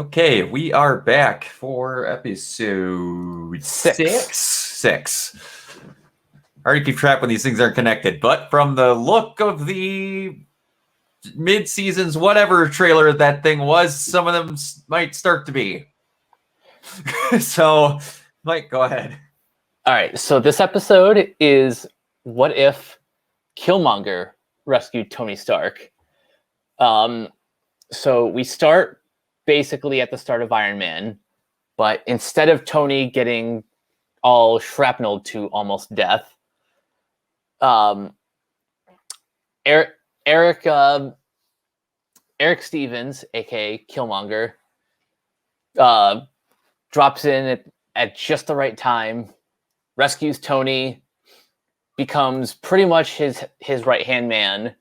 Okay, we are back for episode Six. six. Hard to keep track when these things aren't connected, but from the look of the mid-seasons, whatever trailer that thing was, some of them might start to be. So, Mike, go ahead. All right, so this episode is what if Killmonger rescued Tony Stark? So we start basically at the start of Iron Man, but instead of Tony getting all shrapneled to almost death, Eric Stevens, aka Killmonger, drops in at just the right time, rescues Tony, becomes pretty much his right hand man,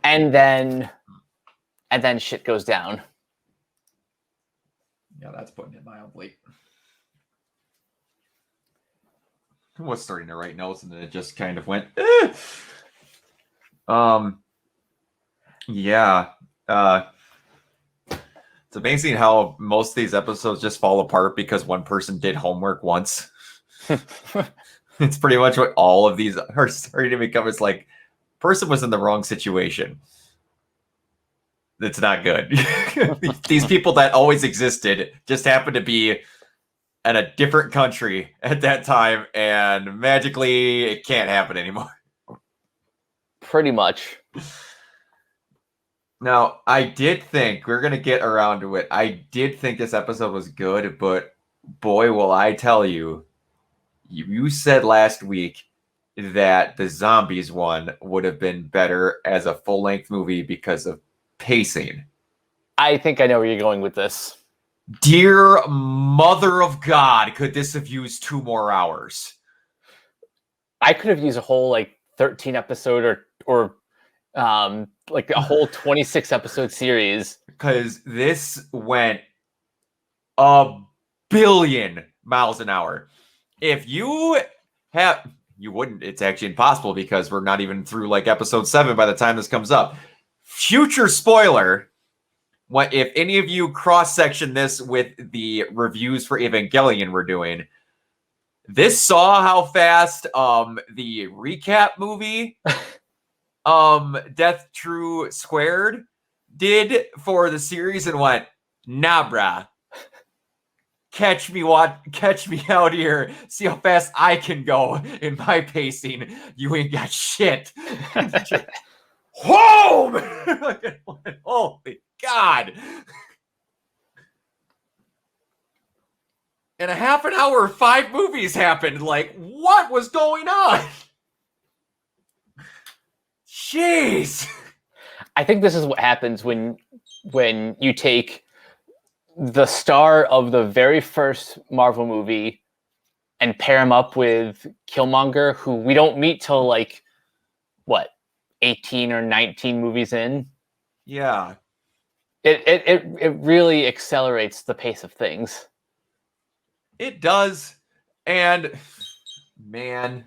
and then shit goes down. Yeah, that's putting it mildly. I was starting to write notes, and then it just kind of went. Yeah. It's amazing how most of these episodes just fall apart because one person did homework once. It's pretty much what all of these are starting to become. It's like, person was in the wrong situation. It's not good. These people that always existed just happened to be in a different country at that time, and magically it can't happen anymore. Pretty much. Now, I did think we're going to get around to it. I did think this episode was good, but boy, will I tell you, you said last week that the zombies one would have been better as a full-length movie because of pacing. I think I know where you're going with this. Dear mother of God, could this have used 2 more hours? I could have used a whole 13 episode or like a whole 26 episode series, because this went a billion miles an hour. If you wouldn't, it's actually impossible because we're not even through episode 7 by the time this comes up. Future spoiler, if any of you cross-section this with the reviews for Evangelion we're doing, this saw how fast the recap movie Death True Squared did for the series and went, nah, brah. Catch me out here. See how fast I can go in my pacing. You ain't got shit. Home! Holy God. In a half an hour, 5 movies happened. What was going on? Jeez. I think this is what happens when you take the star of the very first Marvel movie and pair him up with Killmonger, who we don't meet till 18 or 19 movies in. Yeah. It really accelerates the pace of things. It does. And man,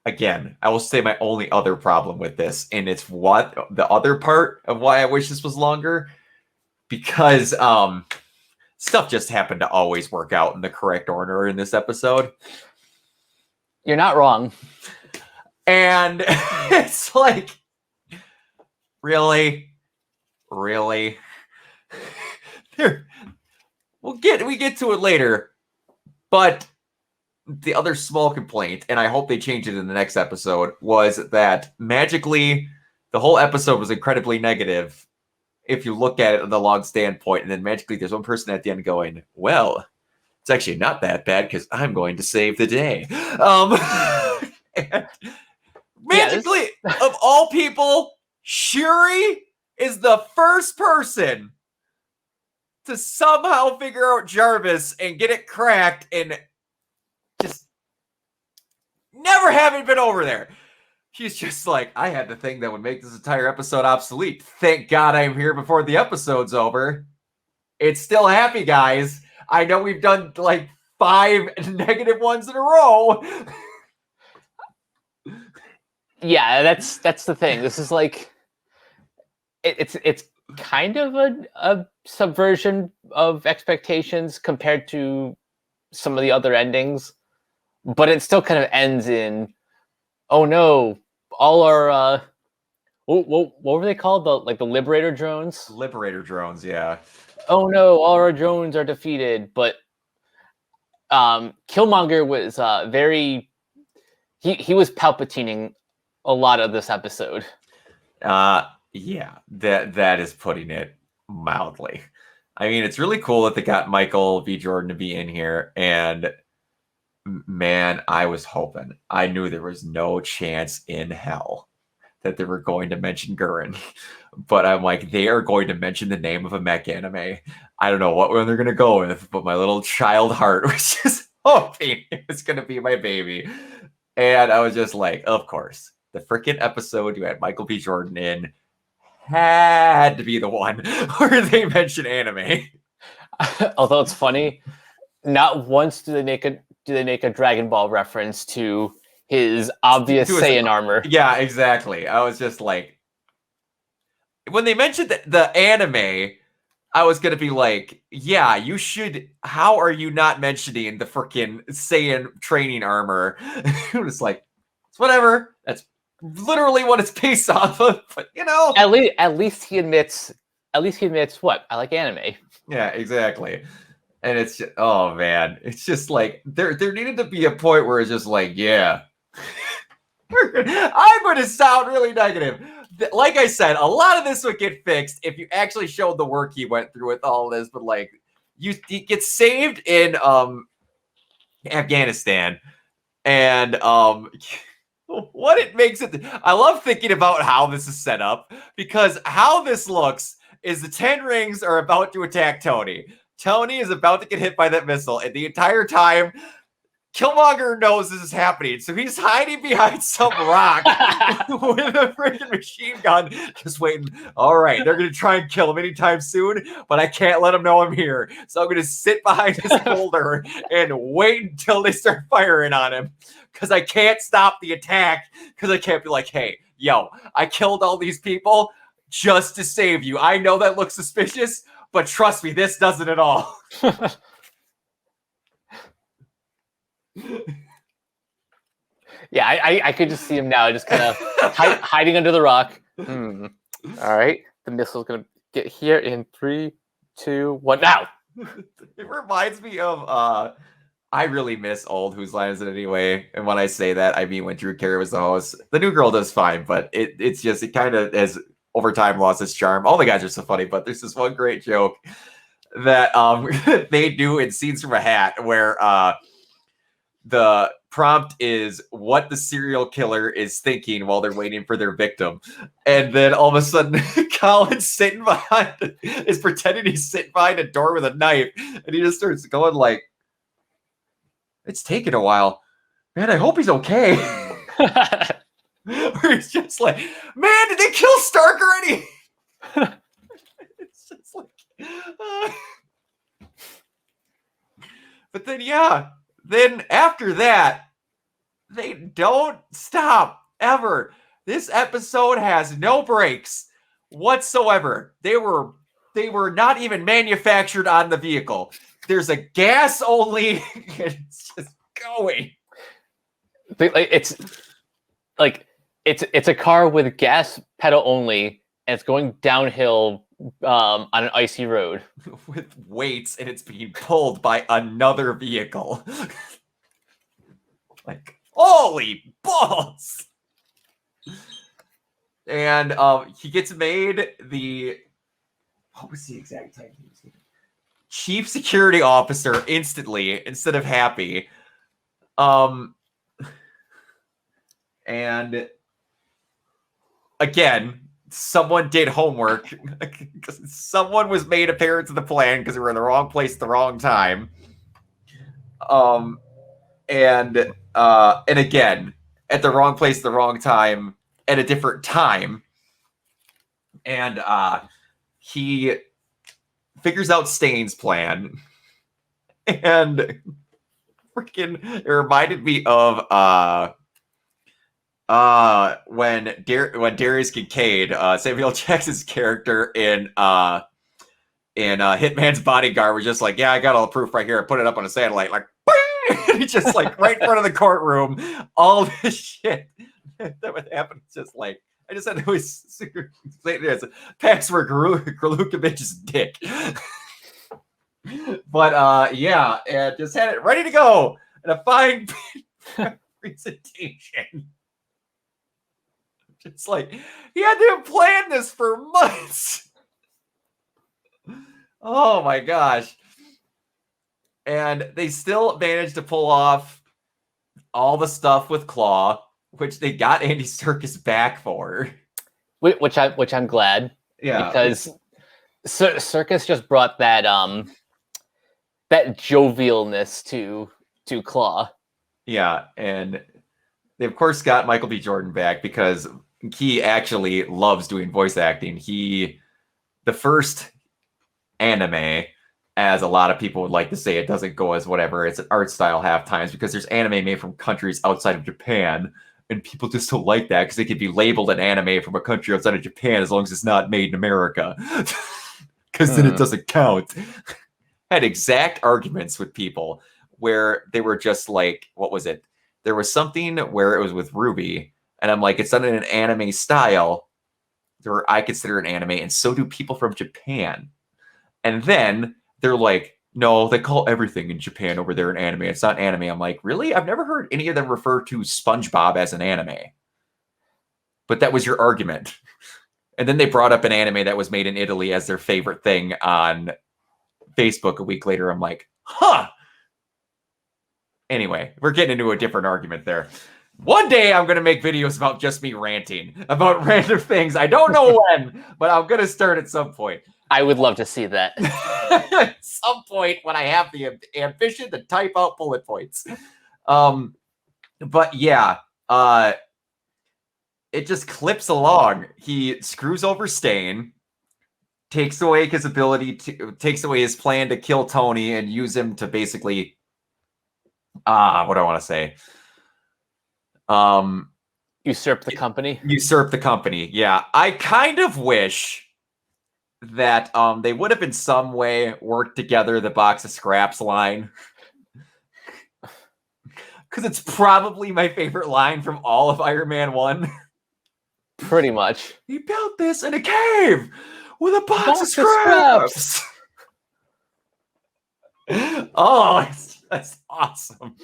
again, I will say my only other problem with this, and it's what the other part of why I wish this was longer, because stuff just happened to always work out in the correct order in this episode. You're not wrong. And it's like, really? We get to it later, but the other small complaint, and I hope they change it in the next episode, was that magically the whole episode was incredibly negative if you look at it on the long standpoint, and then magically there's one person at the end going, well, it's actually not that bad because I'm going to save the day. And magically, of all people, Shuri is the first person to somehow figure out Jarvis and get it cracked and just never having been over there. She's just like, I had the thing that would make this entire episode obsolete. Thank God I'm here before the episode's over. It's still happy, guys. I know we've done 5 negative ones in a row. Yeah, that's the thing. This is it's kind of a subversion of expectations compared to some of the other endings, but it still kind of ends in, oh no, all our what were they called? The Liberator drones? Liberator drones, yeah. Oh no, all our drones are defeated. But Killmonger was very he was palpatining a lot of this episode. Yeah, that is putting it mildly. I mean, it's really cool that they got Michael B. Jordan to be in here, and man, I was hoping. I knew there was no chance in hell that they were going to mention Gurren. But I'm like, they are going to mention the name of a mech anime. I don't know what one they're going to go with, but my little child heart was just hoping it was going to be my baby. And I was just like, of course. The freaking episode you had Michael B. Jordan in had to be the one where they mention anime. Although it's funny, not once do they make a Dragon Ball reference to his obvious Saiyan armor. Yeah, exactly. I was just like, when they mentioned the anime, I was gonna be like, yeah, you should. How are you not mentioning the freaking Saiyan training armor? It was like, it's whatever. That's literally what it's based off of. But you know, at least he admits. At least he admits what I like anime. Yeah, exactly. And it's just, oh man, it's just like there needed to be a point where it's just like, yeah. I'm going to sound really negative. Like I said, a lot of this would get fixed if you actually showed the work he went through with all of this. But like, he gets saved in Afghanistan, and what it makes it. I love thinking about how this is set up, because how this looks is the 10 rings are about to attack Tony. Tony is about to get hit by that missile, and the entire time, Killmonger knows this is happening, so he's hiding behind some rock with a freaking machine gun, just waiting. All right, they're going to try and kill him anytime soon, but I can't let them know I'm here. So I'm going to sit behind this boulder and wait until they start firing on him, because I can't stop the attack, because I can't be like, hey, yo, I killed all these people just to save you. I know that looks suspicious, but trust me, this doesn't at all. Yeah, I could just see him now, just kind of hiding under the rock. All right, the missile's gonna get here in 3, 2, 1, now. It reminds me of I really miss old Whose Line Is It Anyway? And when I say that, I mean when Drew Carey was the host. The new girl does fine, but it's just, it kind of has over time lost its charm. All the guys are so funny, but there's this one great joke that they do in Scenes from a Hat where the prompt is what the serial killer is thinking while they're waiting for their victim. And then all of a sudden, Colin's is pretending he's sitting behind a door with a knife. And he just starts going like, it's taking a while. Man, I hope he's okay. Where he's just like, man, did they kill Stark already? It's just like, but then, yeah. Then after that, they don't stop ever. This episode has no breaks whatsoever. They were not even manufactured on the vehicle. There's a gas only. It's just going. It's a car with gas pedal only, and it's going downhill on an icy road with weights, and it's being pulled by another vehicle. Like, holy balls! And he gets made the, what was the exact title? Chief Security Officer instantly instead of Happy. And again, someone did homework. Someone was made a parent to the plan because they were in the wrong place at the wrong time. And again, at the wrong place at the wrong time at a different time. And he figures out Stain's plan. And freaking, it reminded me of when Darius Kincaid, Samuel Jackson's character in Hitman's Bodyguard was just like, yeah, I got all the proof right here. I put it up on a satellite, like, bang! Just like right in front of the courtroom. All this shit that would happen. It's just like, I just said it was password Gralukovic's dick. But yeah, and just had it ready to go in a fine presentation. It's like he had to have planned this for months. Oh my gosh. And they still managed to pull off all the stuff with Claw, which they got Andy Serkis back for. Which I'm glad. Yeah. Because Serkis just brought that that jovialness to Claw. Yeah, and they of course got Michael B. Jordan back because he actually loves doing voice acting. The first anime, as a lot of people would like to say, it doesn't go as whatever, it's an art style half times because there's anime made from countries outside of Japan, and people just don't like that because it could be labeled an anime from a country outside of Japan as long as it's not made in America. Because then it doesn't count. Had exact arguments with people where they were just like, what was it? There was something where it was with Ruby, and I'm like, it's done in an anime style, or I consider an anime, and so do people from Japan. And then they're like, no, they call everything in Japan over there an anime. It's not anime. I'm like, really? I've never heard any of them refer to SpongeBob as an anime. But that was your argument. And then they brought up an anime that was made in Italy as their favorite thing on Facebook a week later. I'm like, huh. Anyway, we're getting into a different argument there. One day I'm going to make videos about just me ranting about random things. I don't know when, but I'm going to start at some point. I would love to see that. At some point when I have the ambition to type out bullet points. But yeah, it just clips along. He screws over Stain, takes away his plan to kill Tony and use him to basically, what do I want to say? Usurp the company. Usurp the company. Yeah, I kind of wish that they would have in some way worked together the box of scraps line, because it's probably my favorite line from all of Iron Man 1. Pretty much. He built this in a cave with a box of scraps. Oh, that's awesome.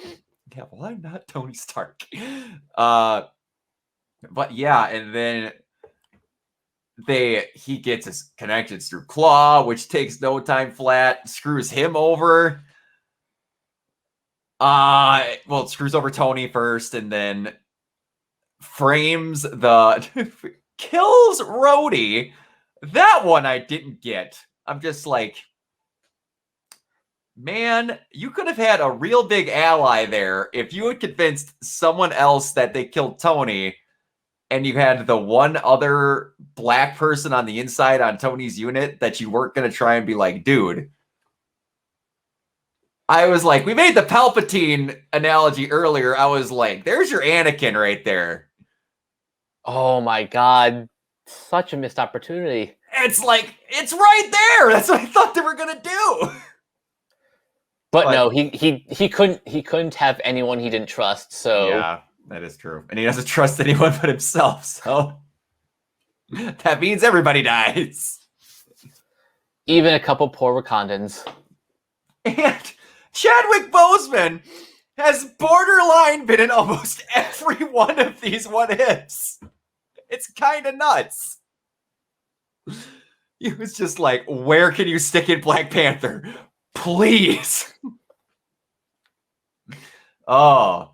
Yeah, well, I'm not Tony Stark. But yeah, and then he gets his connections through Claw, which takes no time flat, screws him over. Well, it screws over Tony first, and then frames kills Rhodey. That one I didn't get. I'm just like, man, you could have had a real big ally there if you had convinced someone else that they killed Tony, and you had the one other black person on the inside on Tony's unit that you weren't going to try and be like, dude. I was like, we made the Palpatine analogy earlier. I was like, there's your Anakin right there. Oh my God. Such a missed opportunity. It's like, it's right there. That's what I thought they were going to do. But no, he couldn't have anyone he didn't trust. So yeah, that is true. And he doesn't trust anyone but himself. So that means everybody dies. Even a couple poor Wakandans. And Chadwick Boseman has borderline been in almost every one of these what-ifs. It's kind of nuts. He was just like, where can you stick in Black Panther? Please. Oh.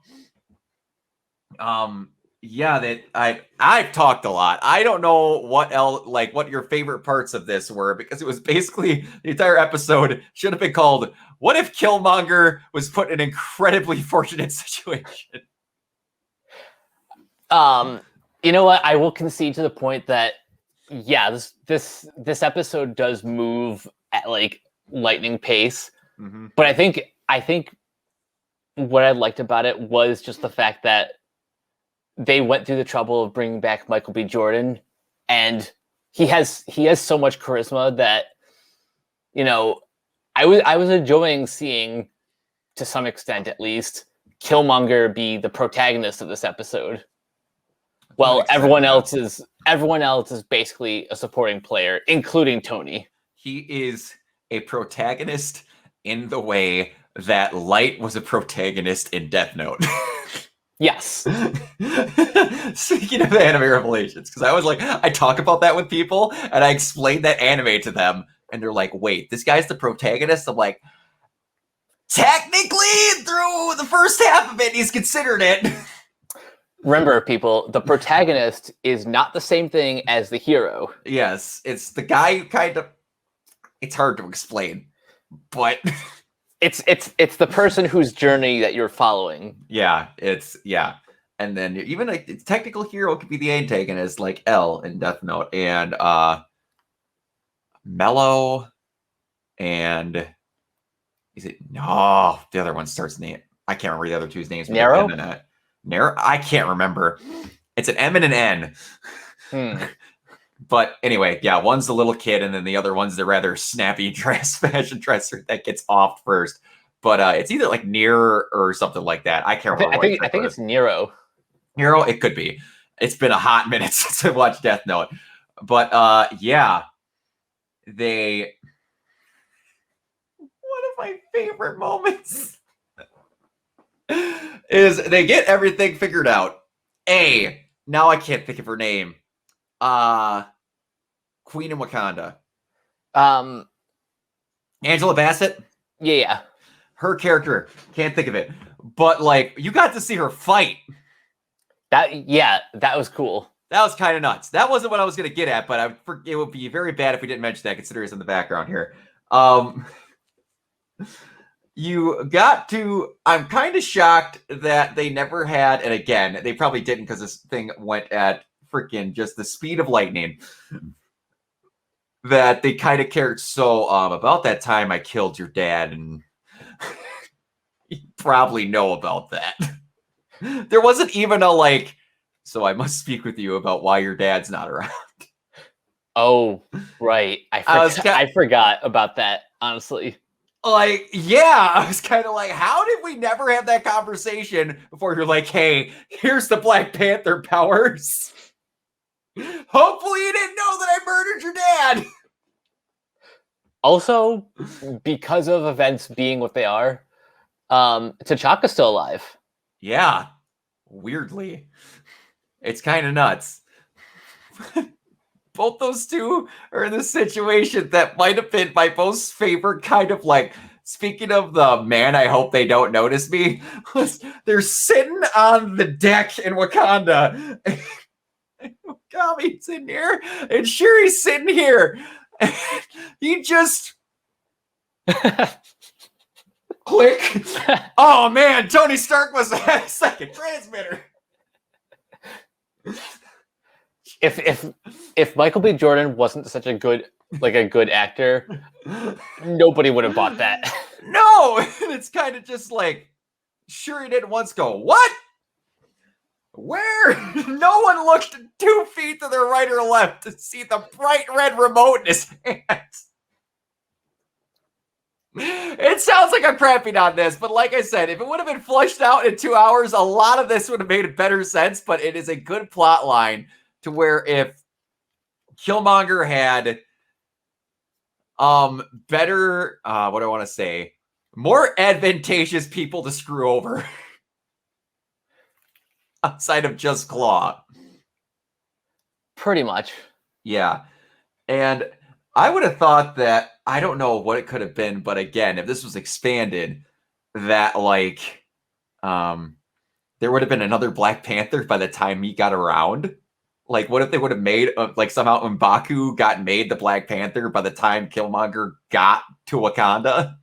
Yeah, that I've talked a lot. I don't know what else, like what your favorite parts of this were, because it was basically the entire episode should have been called "What if Killmonger was put in an incredibly fortunate situation?" You know what? I will concede to the point that yeah, this episode does move at like lightning pace. Mm-hmm. But I think what I liked about it was just the fact that they went through the trouble of bringing back Michael B. Jordan, and he has so much charisma that, you know, I was enjoying seeing, to some extent at least, Killmonger be the protagonist of this episode. Well, everyone else is basically a supporting player, including Tony. He is a protagonist in the way that Light was a protagonist in Death Note. Yes. Speaking of anime revelations, because I talk about that with people, and I explain that anime to them, and they're like, wait, this guy's the protagonist? I'm like, technically, through the first half of it, he's considered it. Remember, people, the protagonist is not the same thing as the hero. Yes, it's the guy who kind of... It's hard to explain, but... It's the person whose journey that you're following. Yeah, and then even a technical hero could be the antagonist, like L in Death Note, and Mello, and is it no? The other one starts name. I can't remember the other two's names. Nero. Nero. I can't remember. It's an M and an N. But anyway, yeah, one's the little kid, and then the other one's the rather snappy fashion dresser that gets off first. But it's either like Near or something like that. I can't remember. I think it's Nero. Nero, it could be. It's been a hot minute since I watched Death Note. But yeah, one of my favorite moments is they get everything figured out. Now I can't think of her name. Queen of Wakanda. Angela Bassett? Yeah. Her character, can't think of it. But like, you got to see her fight. That was cool. That was kind of nuts. That wasn't what I was going to get at, but it would be very bad if we didn't mention that, considering it's in the background here. You got to... I'm kind of shocked that they never had, and again, they probably didn't because this thing went at freaking just the speed of lightning, that they kind of cared. So about that time I killed your dad, and you probably know about that. There wasn't even a like, so I must speak with you about why your dad's not around. Oh, right. I forgot about that, honestly. Like, yeah, I was kind of like, how did we never have that conversation before you're like, hey, here's the Black Panther powers. Hopefully you didn't know that I murdered your dad. Also, because of events being what they are, T'Chaka's still alive. Yeah, weirdly. It's kind of nuts. Both those two are in this situation that might have been my most favorite kind of like, speaking of the man, I hope they don't notice me, they're sitting on the deck in Wakanda. Kami's in here, and Shuri's sitting here. He just click. Oh man, Tony Stark was a second transmitter. If Michael B. Jordan wasn't such a good actor, nobody would have bought that. No, it's kind of just like Shuri didn't once go, what? Where? No one looked 2 feet to their right or left to see the bright red remote in his hands. It sounds like I'm crapping on this, but like I said, if it would have been flushed out in 2 hours, a lot of this would have made better sense, but it is a good plot line to where if Killmonger had better, what do I want to say? More advantageous people to screw over. Outside of just Claw. Pretty much. Yeah. And I would have thought that, I don't know what it could have been, but again, if this was expanded, that like, there would have been another Black Panther by the time he got around. Like, what if they would have made, like, somehow M'Baku got made the Black Panther by the time Killmonger got to Wakanda?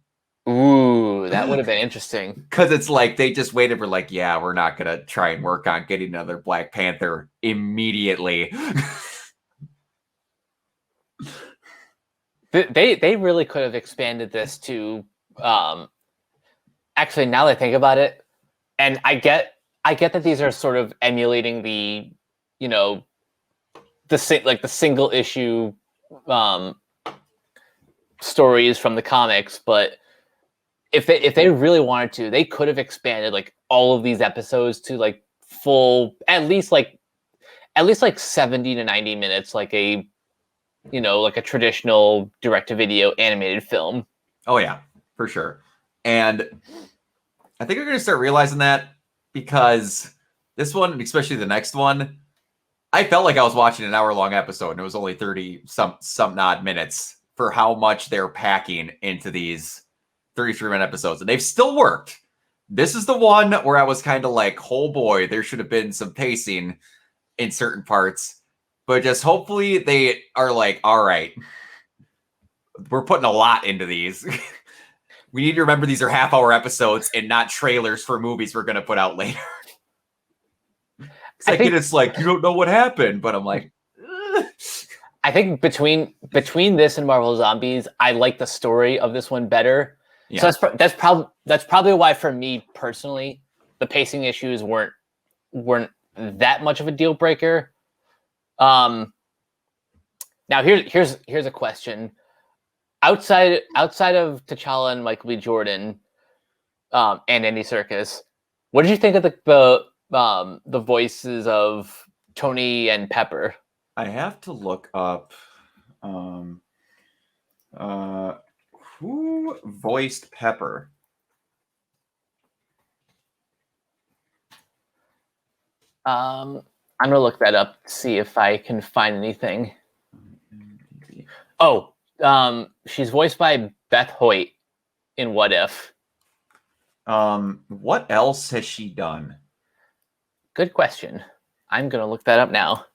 Ooh, that would have been interesting. Because it's like, they just waited for like, yeah, we're not going to try and work on getting another Black Panther immediately. They really could have expanded this to, actually, now that I think about it, and I get I get that these are sort of emulating the, you know, the single issue stories from the comics, but if they really wanted to, they could have expanded like all of these episodes to like full at least like 70 to 90 minutes, like a like a traditional direct-to-video animated film. Oh yeah, for sure. And I think we're going to start realizing that because this one, especially the next one, I felt like I was watching an hour-long episode, and it was only 30 some odd minutes for how much they're packing into these 33-minute episodes, and they've still worked. This is the one where I was kind of like, oh boy, there should have been some pacing in certain parts, but just hopefully they are like, all right, we're putting a lot into these. We need to remember these are half-hour episodes and not trailers for movies we're going to put out later. It's like, you don't know what happened, but I'm like, ugh. I think between this and Marvel Zombies, I like the story of this one better. Yeah. So that's probably why for me personally, the pacing issues weren't that much of a deal breaker. Now here's a question. Outside of T'Challa and Michael B. Jordan, and Andy Serkis, what did you think of the voices of Tony and Pepper? I have to look up who voiced Pepper. I'm gonna look that up to see if I can find anything. Oh, she's voiced by Beth Hoyt in What If. What else has she done? Good question. I'm gonna look that up now.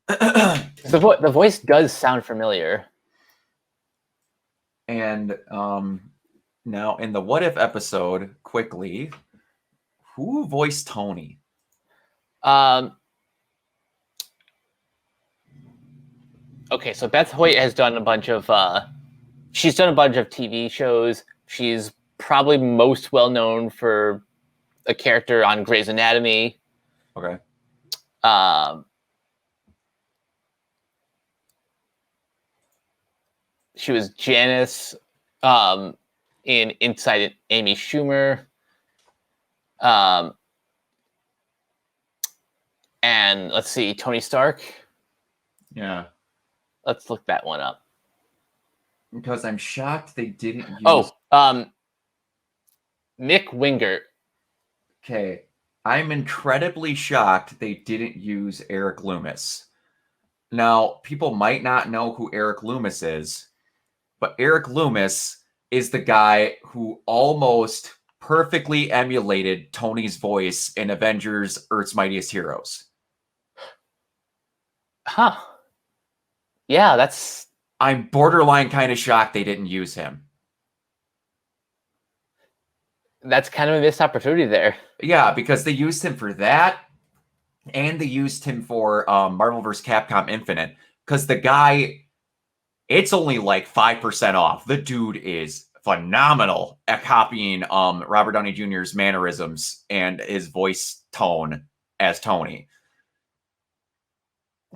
The voice does sound familiar. And now in the What If episode, quickly, who voiced Tony? Okay, so Beth Hoyt has done a bunch of she's done a bunch of TV shows. She's probably most well known for a character on Grey's Anatomy. Okay. She was Janice in Inside Amy Schumer. And let's see, Tony Stark. Yeah. Let's look that one up. Because I'm shocked they didn't use... Oh, Mick Wingert. Okay. I'm incredibly shocked they didn't use Eric Loomis. Now, people might not know who Eric Loomis is, but Eric Loomis is the guy who almost perfectly emulated Tony's voice in Avengers Earth's Mightiest Heroes. Huh. Yeah, that's... I'm borderline kind of shocked they didn't use him. That's kind of a missed opportunity there. Yeah, because they used him for that, and they used him for Marvel vs. Capcom Infinite, because the guy, it's only like 5% off. The dude is phenomenal at copying Robert Downey Jr.'s mannerisms and his voice tone as Tony.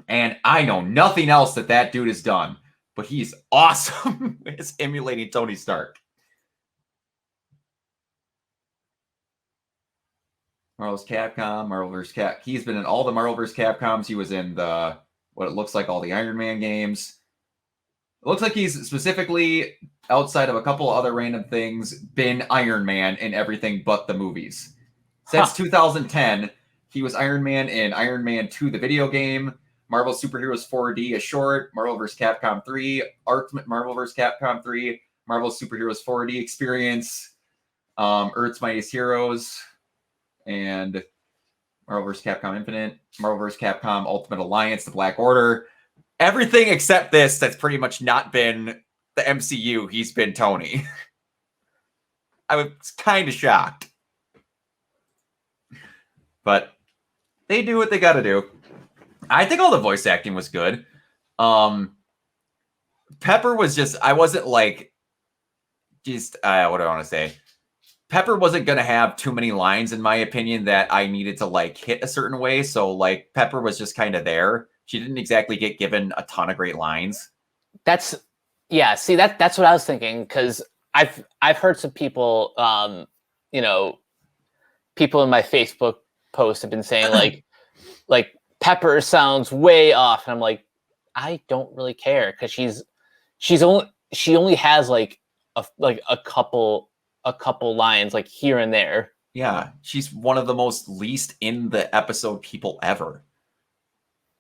And I know nothing else that dude has done, but he's awesome at emulating Tony Stark. Marvel's Capcom, Marvel vs. Cap. He's been in all the Marvel vs. Capcoms. He was in what it looks like all the Iron Man games. It looks like he's specifically, outside of a couple other random things, been Iron Man in everything but the movies. Since 2010, he was Iron Man in Iron Man 2, the video game, Marvel Superheroes 4D, a short, Marvel vs. Capcom 3, Ultimate Marvel vs. Capcom 3, Marvel Superheroes 4D experience, Earth's Mightiest Heroes, and Marvel vs. Capcom Infinite, Marvel vs. Capcom Ultimate Alliance, the Black Order. Everything except this that's pretty much not been the MCU, he's been Tony. I was kind of shocked. But they do what they got to do. I think all the voice acting was good. Pepper was just, I wasn't like, what do I want to say? Pepper wasn't going to have too many lines, in my opinion, that I needed to like hit a certain way. So like Pepper was just kind of there. She didn't exactly get given a ton of great lines. See, that's what I was thinking, because I've heard some people, people in my Facebook post have been saying like Pepper sounds way off, and I'm like, I don't really care, because she only has like a couple lines like here and there. Yeah, she's one of the most least in the episode people ever,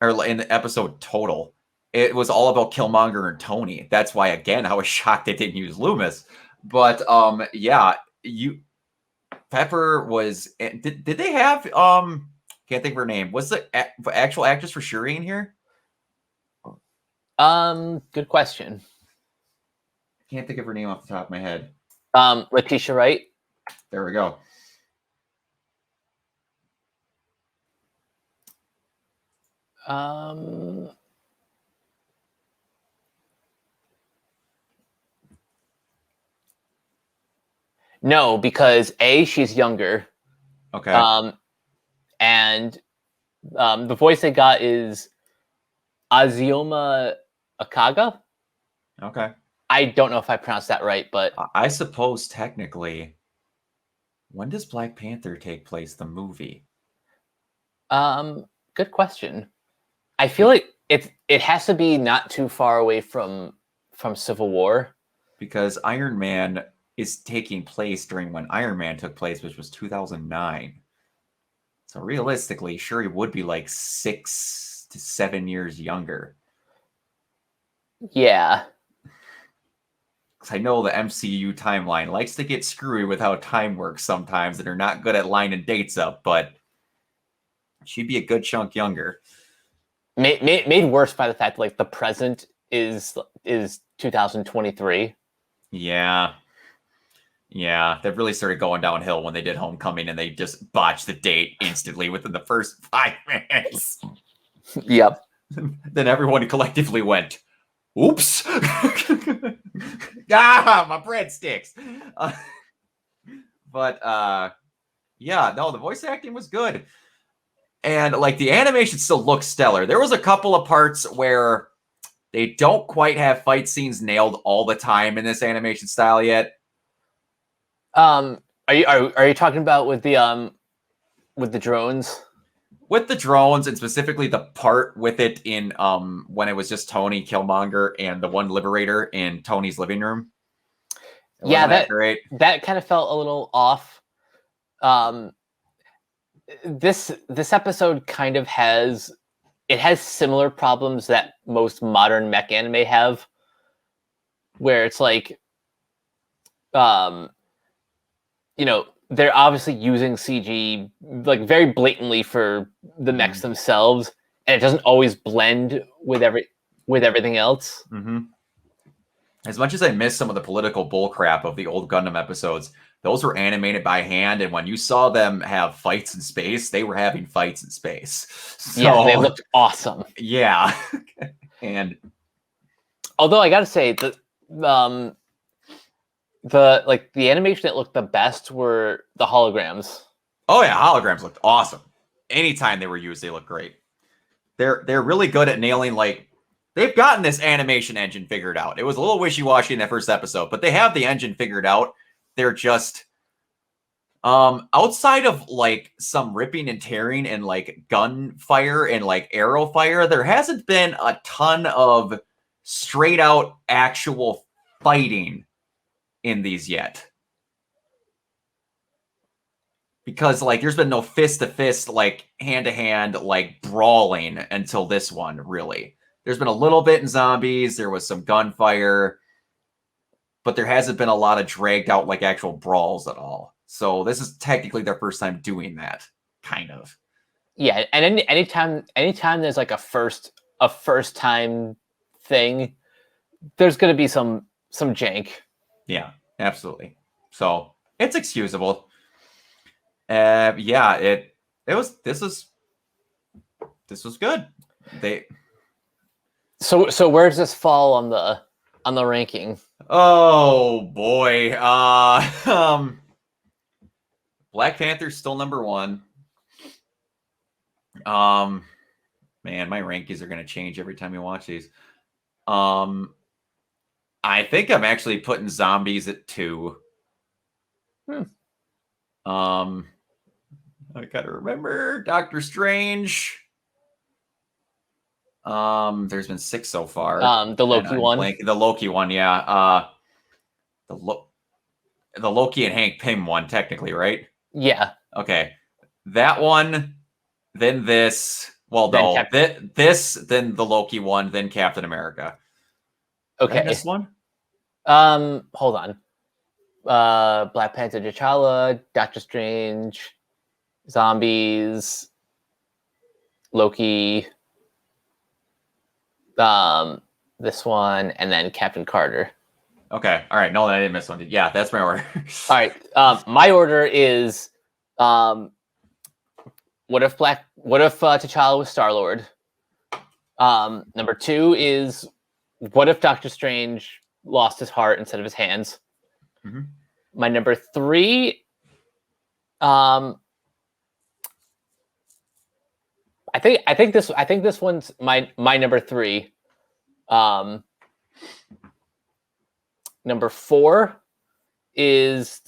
or in the episode total. It was all about Killmonger and Tony. That's why, again, I was shocked they didn't use Loomis. But yeah, Pepper was. Did they have Can't think of her name. Was the actual actress for Shuri in here? Good question. Can't think of her name off the top of my head. Letitia Wright. There we go. No, because she's younger. Okay. And the voice they got is Azioma Akaga. Okay. I don't know if I pronounced that right, but I suppose technically, when does Black Panther take place? The movie. Good question. I feel like it has to be not too far away from Civil War, because Iron Man is taking place during when Iron Man took place, which was 2009. So realistically, Shuri would be like 6 to 7 years younger. Yeah. Because I know the MCU timeline likes to get screwy with how time works sometimes, and they're not good at lining dates up, but she'd be a good chunk younger. Made worse by the fact like the present is 2023. Yeah. Yeah, they've really started going downhill when they did Homecoming, and they just botched the date instantly within the first 5 minutes. Yep. Then everyone collectively went, oops. My breadsticks. Yeah, no, the voice acting was good. And like the animation still looks stellar. There was a couple of parts where they don't quite have fight scenes nailed all the time in this animation style yet. Are you talking about with the drones? With the drones, and specifically the part with it in when it was just Tony, Killmonger, and the one Liberator in Tony's living room. Yeah, that great. That kind of felt a little off. This episode kind of has similar problems that most modern mech anime have, where it's like, they're obviously using CG like very blatantly for the mechs themselves, and it doesn't always blend with everything else. Mm-hmm. As much as I miss some of the political bullcrap of the old Gundam episodes, those were animated by hand, and when you saw them have fights in space, they were having fights in space. So, yeah, they looked awesome. Yeah. And although I gotta say the animation that looked the best were the holograms. Oh yeah, holograms looked awesome. Anytime they were used, they look great. They're really good at nailing, like, they've gotten this animation engine figured out. It was a little wishy-washy in that first episode, but they have the engine figured out. They're just outside of like some ripping and tearing and like gunfire and like arrow fire, there hasn't been a ton of straight out actual fighting in these yet. Because like there's been no fist to fist, like hand to hand, like brawling until this one, really. There's been a little bit in Zombies, there was some gunfire, but there hasn't been a lot of dragged out like actual brawls at all. So this is technically their first time doing that, kind of. Yeah, and anytime there's like a first time thing, there's gonna be some jank. Yeah, absolutely. So it's excusable. Yeah, this was good. So where does this fall on the ranking? Oh boy. Black Panther's still number one. Man, my rankings are going to change every time you watch these. I think I'm actually putting Zombies at 2. I gotta remember Doctor Strange. There's been 6 so far. The Loki one. The Loki one, yeah. The Loki and Hank Pym one, technically, right? Yeah. Okay. That one, then this. Well, then no. This, then the Loki one, then Captain America. Okay. This one? Hold on. Black Panther, T'Challa, Doctor Strange, Zombies, Loki, this one, and then Captain Carter. Okay. All right. No, I didn't miss one. Yeah, that's my order. All right. My order is what if T'Challa was Star-Lord? Number 2 is what if Doctor Strange lost his heart instead of his hands? Mm-hmm. My number 3, I think this one's my number 3. Number 4 is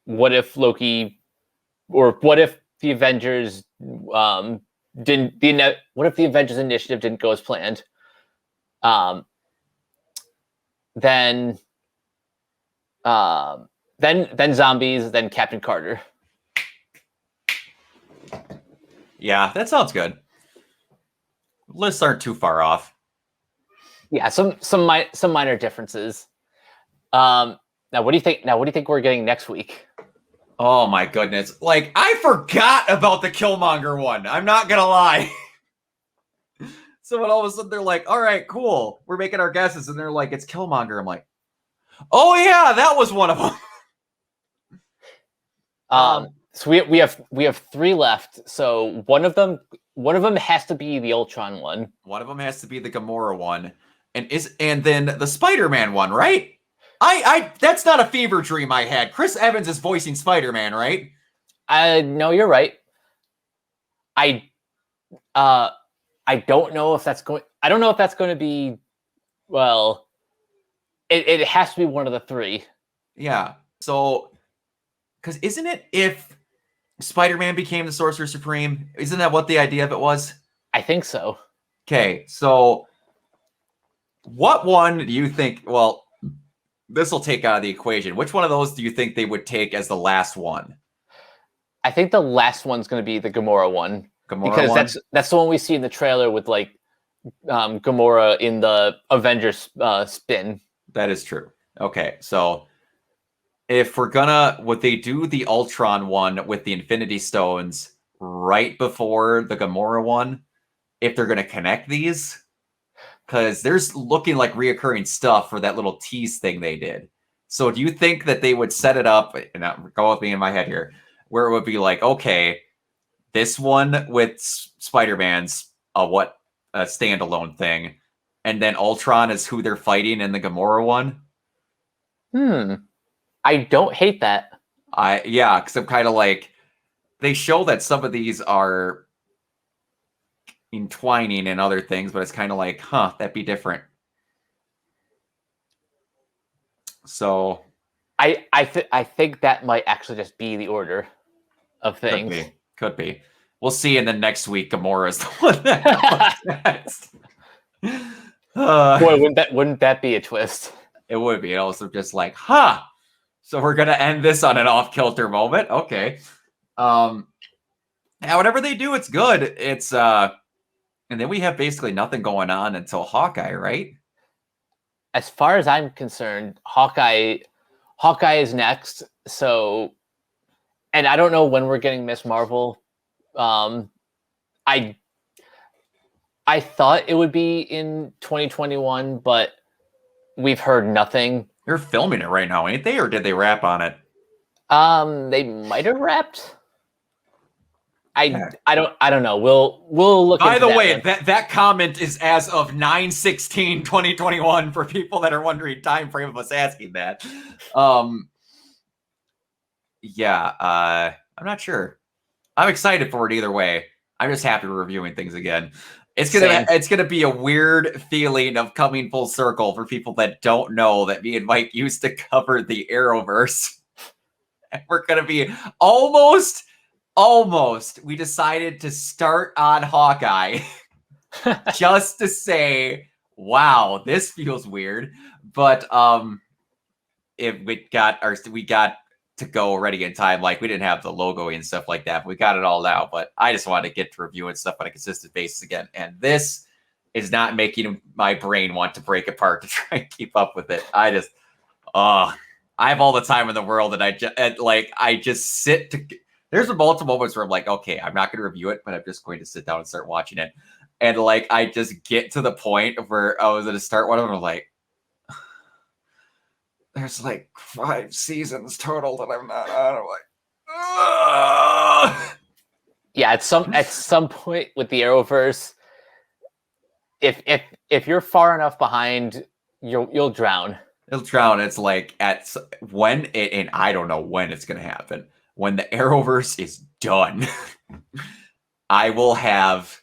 what if Loki, or what if the Avengers what if the Avengers initiative didn't go as planned? Then Zombies, then Captain Carter. Yeah, that sounds good. Lists aren't too far off. Yeah, some minor differences. Now what do you think we're getting next week? Oh my goodness. Like, I forgot about the Killmonger one. I'm not gonna lie. So when all of a sudden they're like, all right, cool, we're making our guesses, and they're like, it's Killmonger. I'm like, oh yeah, that was one of them. So we have 3 left. So one of them has to be the Ultron one. One of them has to be the Gamora one, and then the Spider-Man one, right? I that's not a fever dream I had. Chris Evans is voicing Spider-Man, right? No, you're right. I don't know if that's going. I don't know if that's going to be. Well, it has to be one of the 3. Yeah. So, because isn't it if Spider-Man became the Sorcerer Supreme? Isn't that what the idea of it was? I think so. Okay, so what one do you think? Well, this will take out of the equation. Which one of those do you think they would take as the last one? I think the last one's going to be the Gamora one. Because that's the one we see in the trailer with like Gamora in the Avengers spin. That is true. Okay, so if would they do the Ultron one with the Infinity Stones right before the Gamora one? If they're going to connect these? Because there's looking like reoccurring stuff for that little tease thing they did. So do you think that they would set it up, and go with me in my head here, where it would be like, okay, this one with Spider-Man's a standalone thing, and then Ultron is who they're fighting in the Gamora one? I don't hate that. Yeah, because I'm kind of like, they show that some of these are entwining and other things, but it's kind of like, that'd be different. So I think that might actually just be the order of things. Could be. We'll see. And then next week, Gamora is the one that comes next. Boy, wouldn't that be a twist? It would be. Also, just like, so we're gonna end this on an off-kilter moment. Okay. Yeah, whatever they do, it's good. It's and then we have basically nothing going on until Hawkeye, right? As far as I'm concerned, Hawkeye is next. So, and I don't know when we're getting Miss Marvel. I thought it would be in 2021, but we've heard nothing. They're filming it right now, ain't they? Or did they wrap on it? They might have wrapped. I don't know. We'll look. By the way, that comment is as of 9/16/2021 for people that are wondering time frame of us asking that. Yeah, I'm not sure. I'm excited for it either way. I'm just happy we're reviewing things again. Same. It's gonna be a weird feeling of coming full circle for people that don't know that me and Mike used to cover the Arrowverse. And we're gonna be almost. We decided to start on Hawkeye just to say, wow, this feels weird. But if we got to go already in time. Like, we didn't have the logo and stuff like that, but we got it all now. But I just wanted to get to reviewing stuff on a consistent basis again. And this is not making my brain want to break apart to try and keep up with it. I have all the time in the world, and I just sit to. There's multiple moments where I'm like, okay, I'm not going to review it, but I'm just going to sit down and start watching it. And like, I just get to the point where I was going to start one of them. I'm like, there's like 5 seasons total that I'm not on. I'm like, ugh. Yeah, at some point with the Arrowverse, if you're far enough behind, you'll drown. It'll drown. It's like and I don't know when it's gonna happen. When the Arrowverse is done, I will have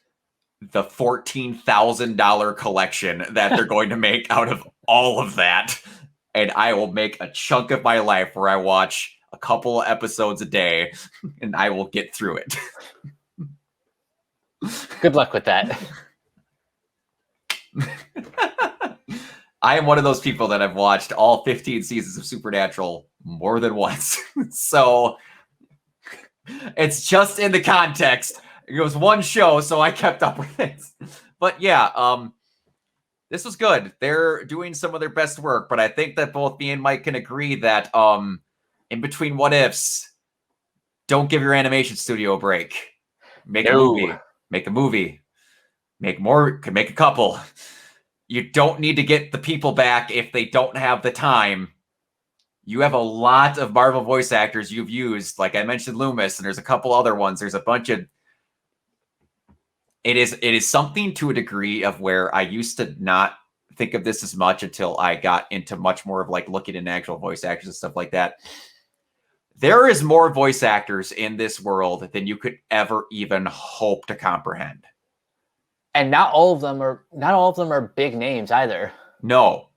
the $14,000 collection that they're going to make out of all of that. And I will make a chunk of my life where I watch a couple of episodes a day, and I will get through it. Good luck with that. I am one of those people that have watched all 15 seasons of Supernatural more than once. So it's just in the context. It was one show, so I kept up with it. But yeah, this was good. They're doing some of their best work, but I think that both me and Mike can agree that in between what ifs, don't give your animation studio a break. Make a movie. Make a movie. Make more. Could make a couple. You don't need to get the people back if they don't have the time. You have a lot of Marvel voice actors you've used. Like I mentioned Loomis, and there's a couple other ones. There's a bunch of. It is something to a degree of where I used to not think of this as much until I got into much more of like looking at actual voice actors and stuff like that. There is more voice actors in this world than you could ever even hope to comprehend. And not all of them are big names either. No,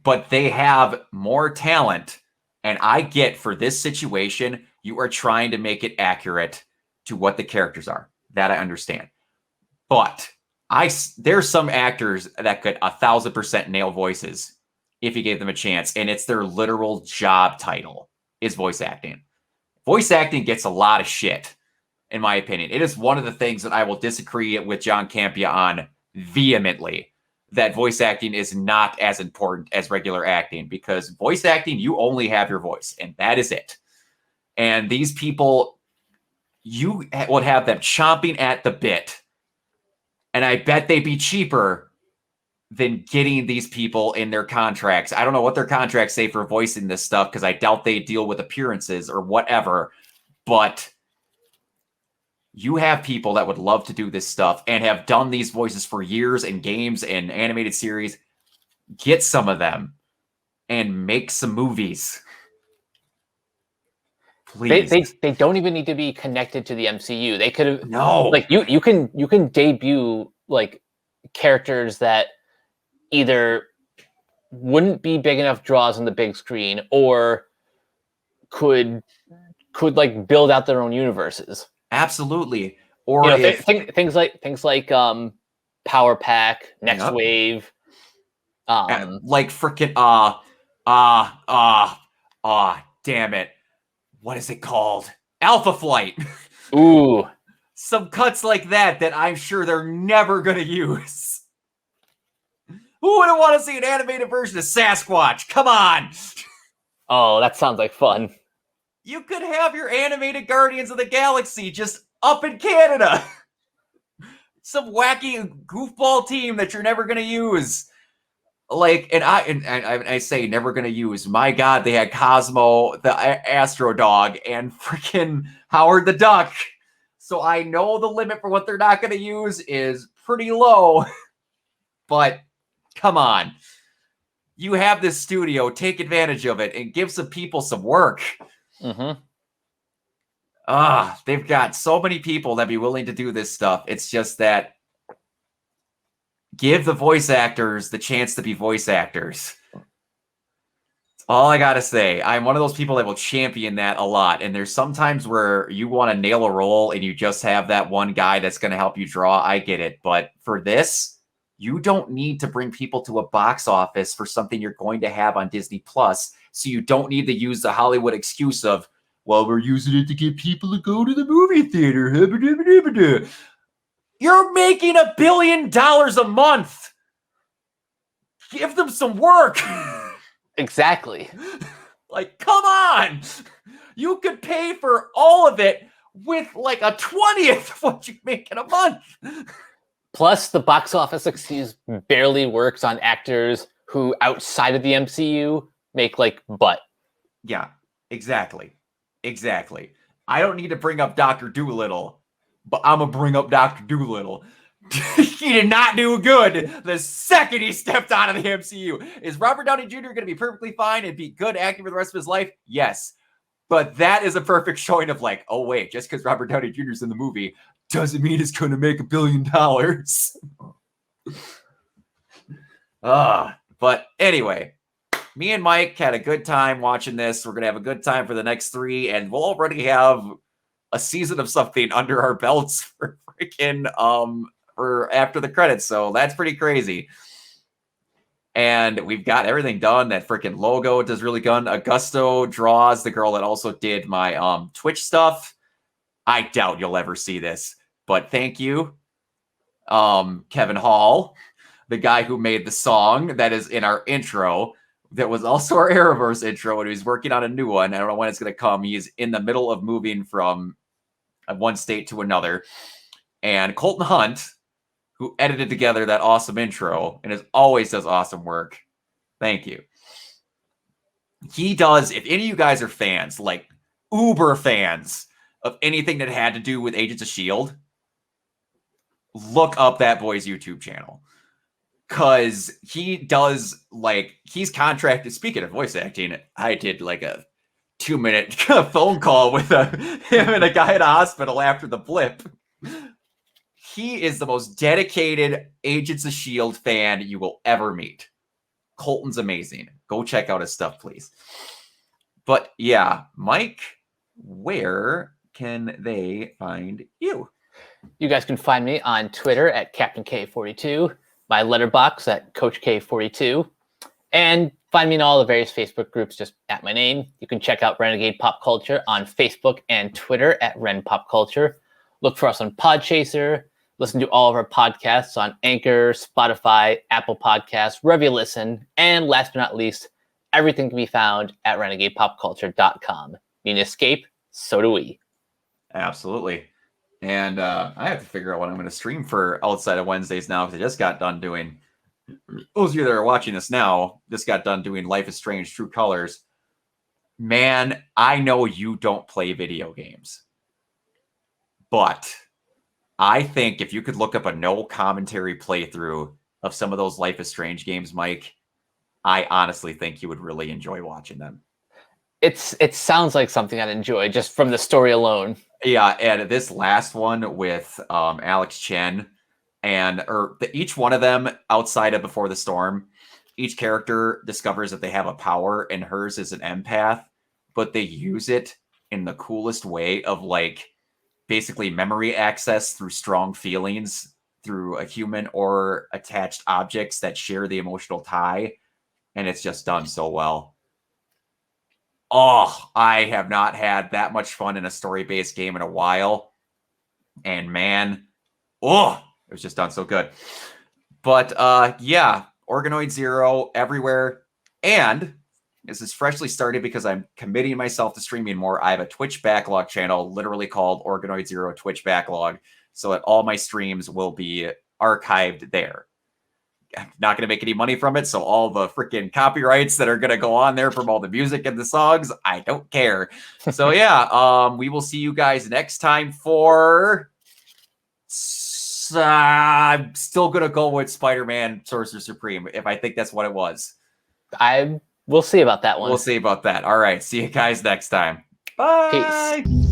but they have more talent. And I get for this situation, you are trying to make it accurate to what the characters are. That I understand. But there's some actors that could 1,000% nail voices if you gave them a chance. And it's their literal job title is voice acting. Voice acting gets a lot of shit, in my opinion. It is one of the things that I will disagree with John Campea on vehemently, that voice acting is not as important as regular acting, because voice acting, you only have your voice, and that is it. And these people, you would have them chomping at the bit, and I bet they'd be cheaper than getting these people in their contracts. I don't know what their contracts say for voicing this stuff, because I doubt they deal with appearances or whatever, but you have people that would love to do this stuff and have done these voices for years in games and animated series. Get some of them and make some movies. Please. They don't even need to be connected to the MCU. They could have No. you can debut like characters that either wouldn't be big enough draws on the big screen or could like build out their own universes. Absolutely. Or things like Power Pack, Next Wave, like freaking damn it. What is it called? Alpha Flight. Ooh. Some cuts like that I'm sure they're never going to use. Who wouldn't want to see an animated version of Sasquatch? Come on. Oh, that sounds like fun. You could have your animated Guardians of the Galaxy just up in Canada. Some wacky goofball team that you're never going to use. Like, and I say never going to use. My God, they had Cosmo, the Astro Dog, and freaking Howard the Duck. So I know the limit for what they're not going to use is pretty low. But come on. You have this studio, take advantage of it, and give some people some work. Mm-hmm. They've got so many people that be willing to do this stuff. It's just that give the voice actors the chance to be voice actors. All I gotta say, I'm one of those people that will champion that a lot. And there's sometimes where you want to nail a role and you just have that one guy that's going to help you draw. I get it. But for this, you don't need to bring people to a box office for something you're going to have on Disney Plus. So you don't need to use the Hollywood excuse of, well, we're using it to get people to go to the movie theater. You're making $1 billion a month. Give them some work. Exactly. Like, come on! You could pay for all of it with like a 20th of what you make in a month. Plus, the box office excuse barely works on actors who, outside of the MCU, make like butt. Yeah, exactly. I don't need to bring up Dr. Dolittle, but I'm gonna bring up Dr. Dolittle. He did not do good the second he stepped out of the MCU. Is Robert Downey Jr. going to be perfectly fine and be good acting for the rest of his life? Yes. But that is a perfect showing of like, oh, wait, just because Robert Downey Jr. is in the movie doesn't mean it's going to make $1 billion. But anyway, me and Mike had a good time watching this. We're going to have a good time for the next 3, and we'll already have a season of something under our belts for freaking for after the credits, so that's pretty crazy. And we've got everything done. That freaking logo does really good. Augusto draws, the girl that also did my Twitch stuff. I doubt you'll ever see this, but thank you, Kevin Hall, the guy who made the song that is in our intro. That was also our Arrowverse intro, and he's working on a new one. I don't know when it's going to come. He's in the middle of moving from one state to another. And Colton Hunt, who edited together that awesome intro and always does awesome work. Thank you. He does, if any of you guys are fans, like uber fans of anything that had to do with Agents of S.H.I.E.L.D., look up that boy's YouTube channel. Because he does, like, he's contracted. Speaking of voice acting, I did like a 2-minute phone call with him and a guy at a hospital after the blip. He is the most dedicated Agents of S.H.I.E.L.D. fan you will ever meet. Colton's amazing. Go check out his stuff, please. But yeah, Mike, where can they find you? You guys can find me on Twitter at Captain K42, my letterbox at Coach K42, and find me in all the various Facebook groups just at my name. You can check out Renegade Pop Culture on Facebook and Twitter at Ren Pop Culture. Look for us on Podchaser. Listen to all of our podcasts on Anchor, Spotify, Apple Podcasts, wherever you listen. And last but not least, everything can be found at renegadepopculture.com. Need an escape? So do we. Absolutely. And I have to figure out what I'm going to stream for outside of Wednesdays now, because I just got done doing, those of you that are watching this now, just got done doing Life is Strange True Colors. Man, I know you don't play video games, but I think if you could look up a no commentary playthrough of some of those Life is Strange games, Mike, I honestly think you would really enjoy watching them. It sounds like something I'd enjoy just from the story alone. Yeah, and this last one with Alex Chen, and each one of them outside of Before the Storm, each character discovers that they have a power, and hers is an empath, but they use it in the coolest way of like basically memory access through strong feelings through a human or attached objects that share the emotional tie, and it's just done so well. Oh, I have not had that much fun in a story-based game in a while. And man, it was just done so good. But yeah, Organoid Zero everywhere. And this is freshly started because I'm committing myself to streaming more. I have a Twitch backlog channel literally called Organoid Zero Twitch Backlog, so that all my streams will be archived there. I'm not going to make any money from it, so all the freaking copyrights that are going to go on there from all the music and the songs, I don't care. So yeah, we will see you guys next time for... I'm still going to go with Spider-Man Sorcerer Supreme, if I think that's what it was. We'll see about that one. We'll see about that. All right, see you guys next time. Bye! Peace.